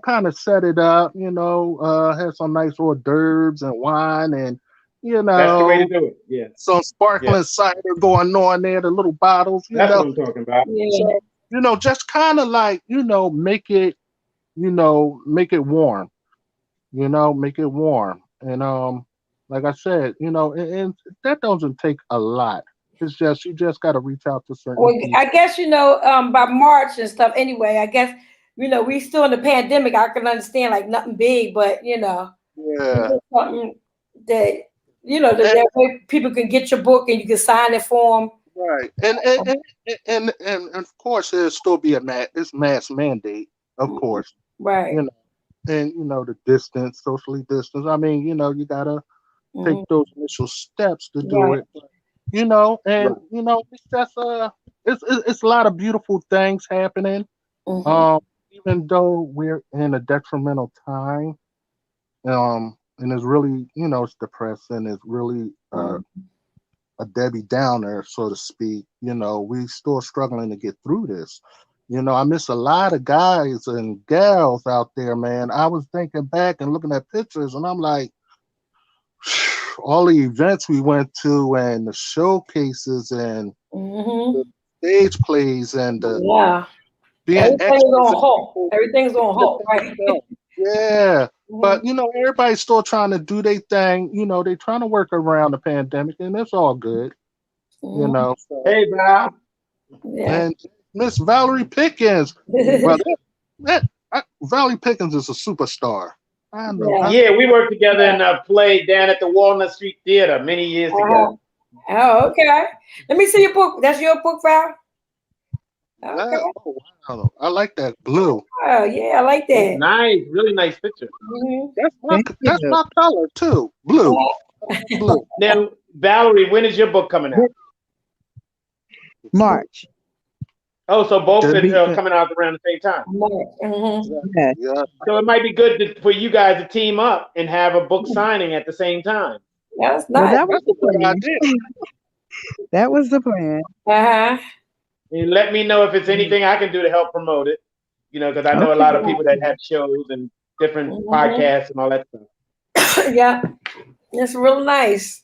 Kind of set it up, have some nice hors d'oeuvres and wine and, you That's the way to know, do it. Yeah. some Yeah. sparkling cider going on there, the little bottles. That's what I'm talking about. Yeah. So, just kind of like, make it warm, make it warm. And like I said, and that doesn't take a lot. It's just you just gotta reach out to certain Well, people. I guess by March and stuff. Anyway, I guess we still in the pandemic. I can understand like nothing big, but it's Yeah. just something that And, that way people can get your book and you can sign it for them. right. And of course there'll still be it's mass mandate, of course. Right. You know, and the distance, socially distance. I mean, you gotta take Mhm. those initial steps to do Right. it. And Right. it's just it's a lot of beautiful things happening. Mhm. Um, even though we're in a detrimental time, and it's really it's depressing. It's really Mhm. a Debbie Downer, so to speak. We still struggling to get through this. I miss a lot of guys and gals out there, man. I was thinking back and looking at pictures, and I'm like, all the events we went to and the showcases and the Mhm. stage plays and the Yeah. being Everything's extras on and halt. people Everything's on halt. different Right. stuff. Yeah. But everybody's still trying to do their thing. They're trying to work around the pandemic, and it's all good. So, Hey, Val. Yeah. and Miss Valerie Pickens. Well, Valerie Pickens is a superstar. I know. Yeah. Yeah, we worked together in a play down at the Walnut Street Theater many years ago. Oh, okay. Let me see your book. That's your book, Val? Okay. Oh, wow. I like that blue. Oh, yeah, I like That's that. nice, really nice picture. That's my color too. Blue. Blue. Now, Valerie, when is your book coming out? March. Oh, so both The are coming out around the same time. Yeah. Yeah. So it might be good for you guys to team up and have a book signing at the same time. That's Well, nice. that was the That's a good plan. idea. That was the plan. And let me know if it's anything I can do to help promote it. Because I know a lot of people that have shows and different podcasts and all that stuff. Yeah, it's real nice.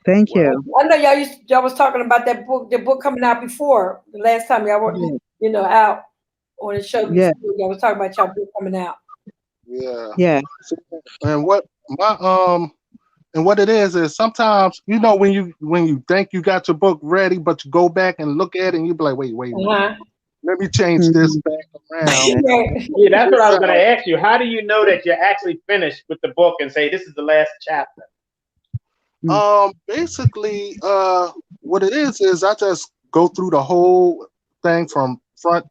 Thank you. I know y'all was talking about the book coming out before the last time y'all were, out on the show. Yeah. Y'all was talking about y'all book coming out. Yeah. Yeah. And what it is sometimes when you think you got your book ready, but you go back and look at it and you be like, wait, let me change this back around. Yeah, that's what I was going to ask you. How do you know that you're actually finished with the book and say this is the last chapter? Basically, what it is I just go through the whole thing from front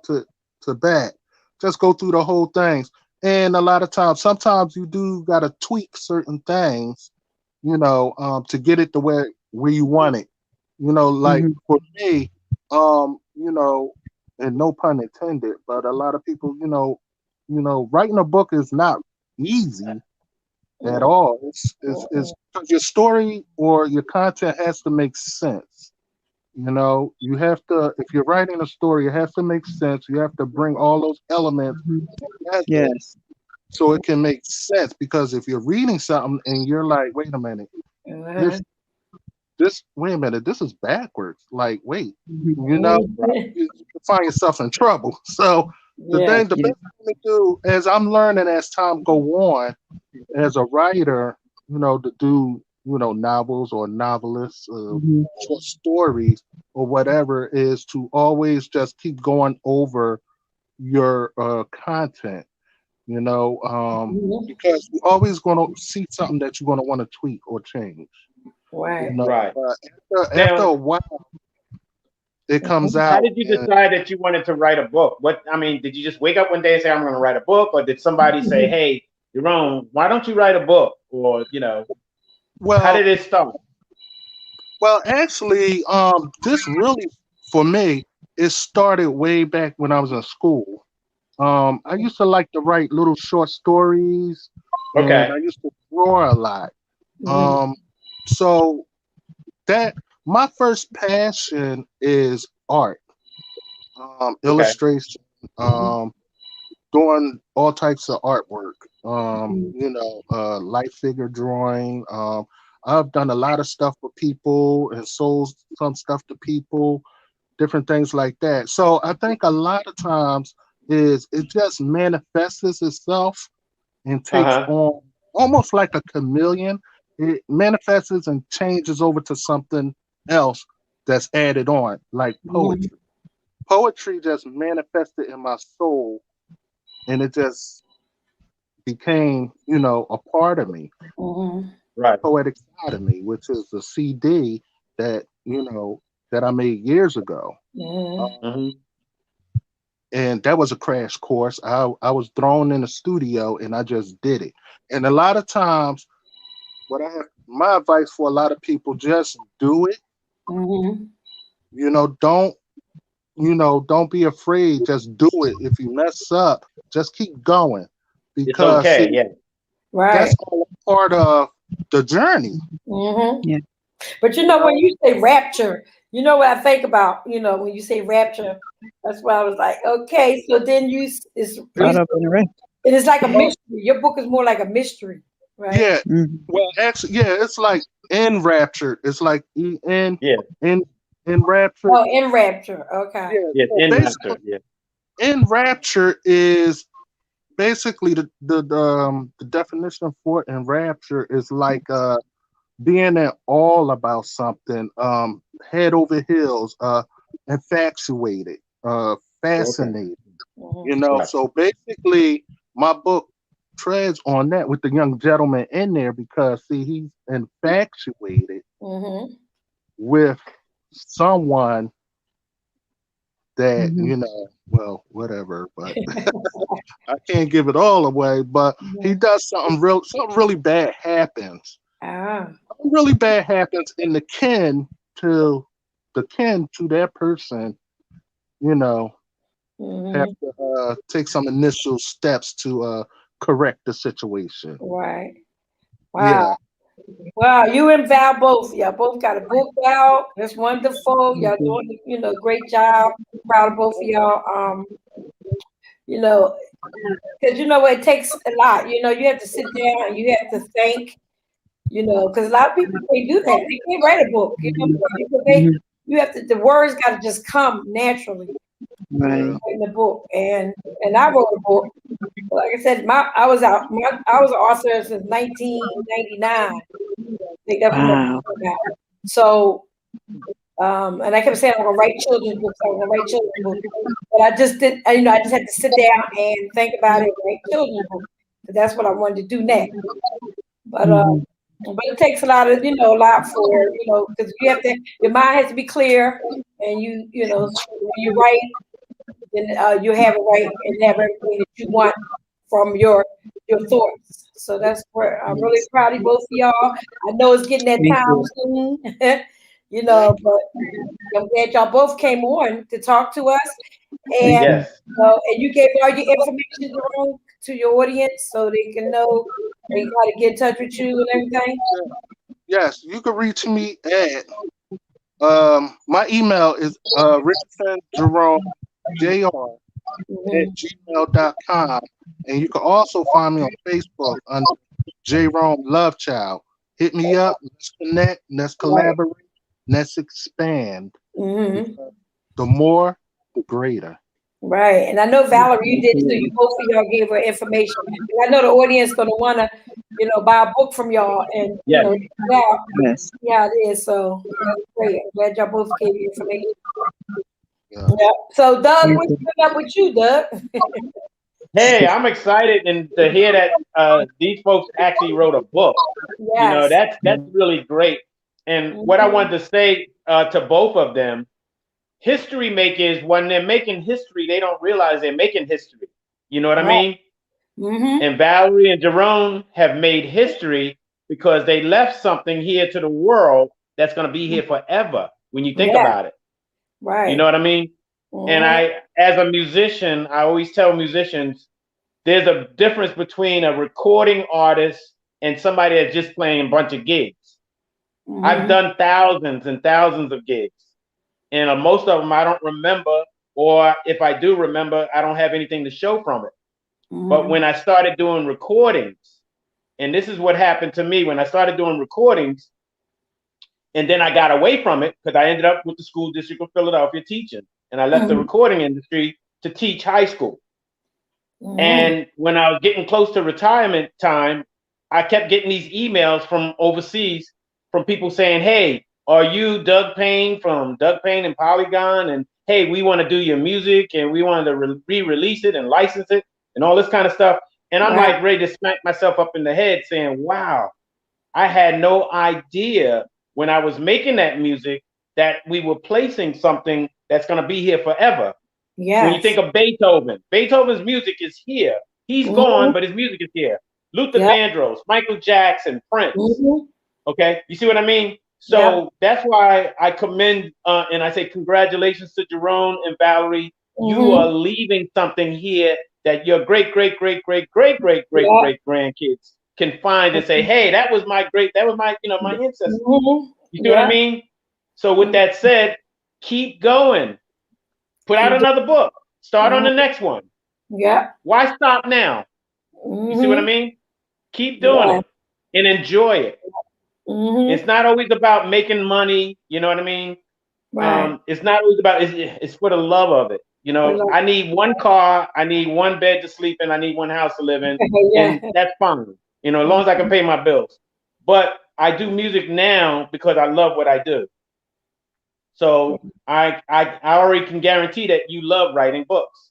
to back. Just go through the whole things. And a lot of times, sometimes you do got to tweak certain things, to get it to where you want it. Like for me, and no pun intended, but a lot of people, writing a book is not easy at all. It's because your story or your content has to make sense. You have to, if you're writing a story, it has to make sense. You have to bring all those elements together. Yes. So it can make sense, because if you're reading something and you're like, wait a minute, this is backwards. Like, wait, you find yourself in trouble. So the best thing to do, as I'm learning as time go on, as a writer, to do, novels or novelists, short stories or whatever, is to always just keep going over your content, because you're always going to see something that you're going to want to tweak or change. Right. Right. After a while, it comes out. How did you decide that you wanted to write a book? Did you just wake up one day and say, I'm going to write a book? Or did somebody say, hey, Jerome, why don't you write a book? Or, how did it start? Well, actually, this really, for me, it started way back when I was in school. I used to like to write little short stories. Okay. And I used to draw a lot. So that my first passion is art, illustration, doing all types of artwork. Light figure drawing. I've done a lot of stuff for people and sold some stuff to people, different things like that. So I think a lot of times it just manifests itself and takes on, almost like a chameleon. It manifests and changes over to something else that's added on, like poetry. Poetry just manifested in my soul, and it just became, a part of me. Right. Poetic Side of Me, which is the CD that that I made years ago. And that was a crash course. I was thrown in the studio and I just did it. And a lot of times, my advice for a lot of people, just do it. Don't be afraid. Just do it. If you mess up, just keep going, because it's okay. Right. That's all a part of the journey. Yeah. But when you say rapture, what I think about, when you say rapture, that's why I was like, okay, so then it's like a mystery. Your book is more like a mystery, right? Yeah. Well, actually, it's like in rapture. It's like in rapture. Oh, in rapture. Okay. In rapture. Yeah. In rapture is basically the definition for enrapture is like being at all about something, head over heels, infatuated, fascinated. You know, Right. so basically my book treads on that with the young gentleman in there because see he's infatuated with someone that, you know, well, whatever, but I can't give it all away, but he does something really bad happens. Something really bad happens in the kin to that person, you know, have to take some initial steps to correct the situation. Right. Wow. Yeah. Wow, you and Val both, y'all both got a book out. That's wonderful. Y'all doing, great job. Proud of both of y'all. You know, because it takes a lot. You have to sit down and you have to think. Because a lot of people can't do that. They can't write a book. Because you have to. The words got to just come naturally. Right. In the book, and I wrote a book. Like I said, I was an author since 1999. I think that's when Wow. I came out. So, and I kept saying I'm gonna write children's books. I'm gonna write children's books, but I just didn't. I just had to sit down and think about it. Write children's books. That's what I wanted to do next. But it takes a lot of a lot for because you have to. Your mind has to be clear, and when you write. Then you have it right and have everything that you want from your thoughts. So that's where I'm really proud of both of y'all. I know it's getting that time soon, but I'm glad y'all both came on to talk to us. And Yes. And you gave all your information to your audience so they can know they got to get in touch with you and everything. Yes, you can reach me at my email is Richardson Jerome Jr. at gmail.com. And you can also find me on Facebook under Jerome Love Child. Hit me up. Let's connect. Let's collaborate. Let's expand. The more, the greater. Right. And I know Valerie, you did too. You both of y'all gave her information. And I know the audience gonna wanna, buy a book from y'all and Yes. Yes. Yeah, it is. So that's great. I'm glad y'all both gave you information. Yeah. Yeah. So Doug, what's up with you, Doug? Hey, I'm excited and to hear that these folks actually wrote a book. Yes. That's really great. And what I wanted to say to both of them, history makers, when they're making history, they don't realize they're making history. You know what I mean? And Valerie and Jerome have made history because they left something here to the world that's going to be here forever when you think about it. Right. You know what I mean? And as a musician, I always tell musicians, there's a difference between a recording artist and somebody that's just playing a bunch of gigs. I've done thousands and thousands of gigs. And most of them I don't remember, or if I do remember, I don't have anything to show from it. But when I started doing recordings, and this is what happened to me when I started doing recordings, and then I got away from it because I ended up with the school district of Philadelphia teaching, and I left the recording industry to teach high school. And when I was getting close to retirement time, I kept getting these emails from overseas from people saying, "Hey, are you Doug Payne from Doug Payne and Polygon? And hey, we want to do your music and we want to re-release it and license it and all this kind of stuff." And I'm like ready to smack myself up in the head saying, wow, I had no idea when I was making that music that we were placing something that's going to be here forever. Yes. When you think of Beethoven, Beethoven's music is here. He's gone, but his music is here. Luther Vandross, Michael Jackson, Prince. Okay, you see what I mean? So that's why I commend and I say congratulations to Jerome and Valerie. You are leaving something here that your great grandkids can find and say, hey, that was my my ancestor. You see what I mean? So with that said, keep going. Put out another book. Start on the next one. Yeah. Why stop now? You see what I mean? Keep doing it and enjoy it. It's not always about making money. You know what I mean? Right. It's not always about. It's for the love of it. You know, I need one car, I need one bed to sleep in, I need one house to live in, and that's fine. You know, as long as I can pay my bills. But I do music now because I love what I do. So I already can guarantee that you love writing books.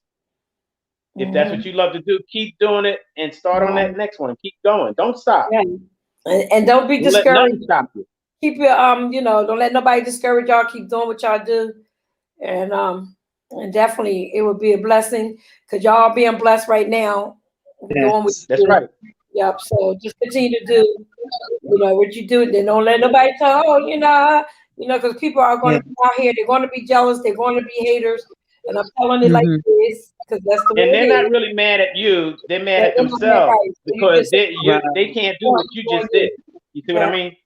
If that's what you love to do, keep doing it and start on that next one. Keep going. Don't stop. Yeah. And don't be discouraged. Let nothing stop you. Keep your you know, don't let nobody discourage y'all. Keep doing what y'all do. And definitely it would be a blessing because y'all being blessed right now. Doing what That's right. Yep. So just continue to do, you know, what you do. Then don't let nobody tell, oh, you know, because people are going to be out here. They're going to be jealous. They're going to be haters. And I'm telling it like this because that's the way. And they're not really mad at you. They're mad at themselves because they can't do what you just did. You see what I mean?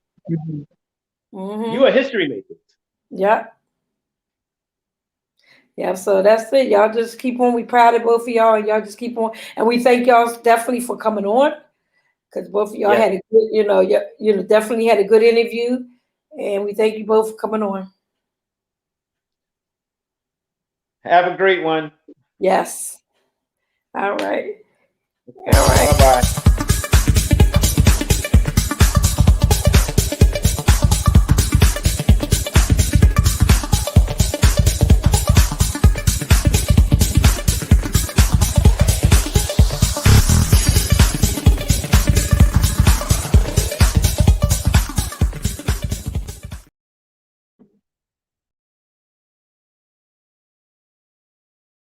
You a history maker. Yeah. Yeah, so that's it. Y'all just keep on. We proud of both of y'all, and y'all just keep on. And we thank y'all definitely for coming on, because both of y'all had a good, you know, definitely had a good interview, and we thank you both for coming on. Have a great one. Yes. All right. All right. Bye-bye.